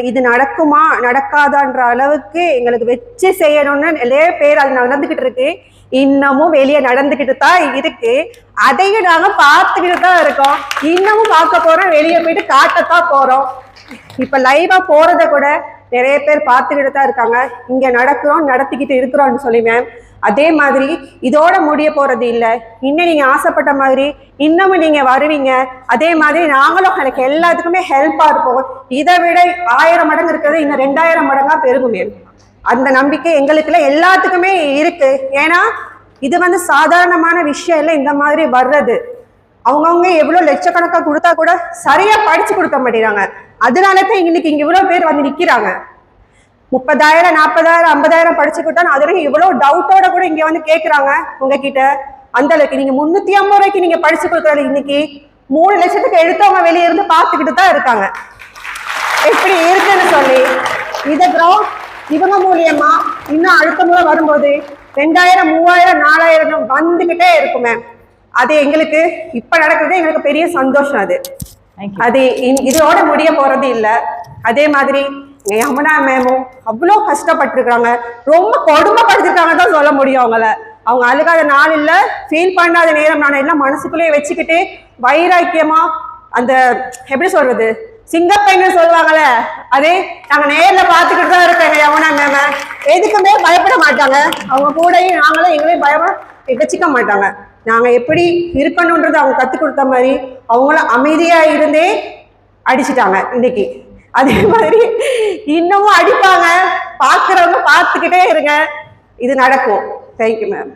இது நடக்குமா நடக்காதான்ற அளவுக்கு எங்களுக்கு வச்சு செய்யணும்னு நிறைய பேர் அது நடந்துகிட்டு இருக்கு. இன்னமும் வெளியே நடந்துகிட்டு தான் இருக்கு. அதையும் நாங்க பார்த்துக்கிட்டு தான் இருக்கோம். இன்னமும் பார்க்க போறோம், வெளியே போயிட்டு காட்டத்தான் போறோம். இப்ப லைவா போறத கூட நிறைய பேர் பார்த்துக்கிட்டு தான் இருக்காங்க. இங்க நடக்கிறோம், நடத்திக்கிட்டு இருக்கிறோம்னு சொல்லி மேம். அதே மாதிரி இதோட முடிய போறது இல்லை. இன்னும் நீங்க ஆசைப்பட்ட மாதிரி இன்னமும் நீங்க வருவீங்க. அதே மாதிரி நாங்களும் எனக்கு எல்லாத்துக்குமே ஹெல்ப்பா இருப்போம். இதை விட 1000 மடங்கு இருக்கிறது இன்னும் 2000 மடங்கா பெருகும் மேம். அந்த நம்பிக்கை எங்களுக்குள்ள எல்லாத்துக்குமே இருக்கு. ஏன்னா இது சாதாரணமான விஷயம் இல்லை. இந்த மாதிரி வர்றது அவங்கவுங்க எவ்வளவு லட்சக்கணக்கா கொடுத்தா கூட சரியா படிச்சு கொடுக்க மாட்டேங்கிறாங்க. அதனாலதான் இன்னைக்கு இங்க இவ்வளவு பேர் வந்து நிக்கிறாங்க. 30,000 40,000 50,000 படிச்சு கொடுத்தா அதுல இவ்வளவு டவுட்டோட கூட இங்க வந்து கேட்கிறாங்க உங்ககிட்ட. அந்த அளவுக்கு நீங்க 350 ரூபாய்க்கு நீங்க படிச்சு கொடுக்கறது இன்னைக்கு 3 லட்சத்துக்கு எடுத்தவங்க வெளியே இருந்து பார்த்துக்கிட்டு தான் இருக்காங்க எப்படி இருக்குன்னு சொல்லி. இதை இவங்க மூலியமா இன்னும் அடுத்த முறை வரும்போது 2000 3000 4000 வந்துகிட்டே இருக்குமே. அது எங்களுக்கு இப்ப நடக்கிறது எங்களுக்கு பெரிய சந்தோஷம். அது இதோட முடிய போறது இல்லை. அதே மாதிரி யமுனா மேமும் அவ்வளோ கஷ்டப்பட்டிருக்காங்க, ரொம்ப கொடுமைப்படுத்திருக்காங்க தான் சொல்ல முடியும். அவங்க அழுகாத நாள் இல்லை, ஃபீல் பண்ணாத நேரம் நான் எல்லாம் மனசுக்குள்ளேயே வச்சுக்கிட்டு வைராக்கியமா அந்த எப்படி சொல்றது சிங்கப்பைன்னு சொல்லுவாங்கல்ல, அதே நாங்க நேர்ல பார்த்துக்கிட்டு தான் இருக்கோங்க. யமுனா மேம எதுக்குமே பயப்பட மாட்டாங்க. அவங்க கூடயும் நாங்களும் எங்களையும் பயமா வச்சுக்க மாட்டாங்க. நாங்க எப்படி இருக்கணும்ன்றது அவங்க கத்து கொடுத்த மாதிரி அவங்களும் அமைதியா இருந்தே அடிச்சுட்டாங்க இன்னைக்கு. அதே மாதிரி இன்னமும் அடிப்பாங்க. பார்க்குறவங்க பார்த்துக்கிட்டே இருங்க, இது நடக்கும். Thank you ma'am.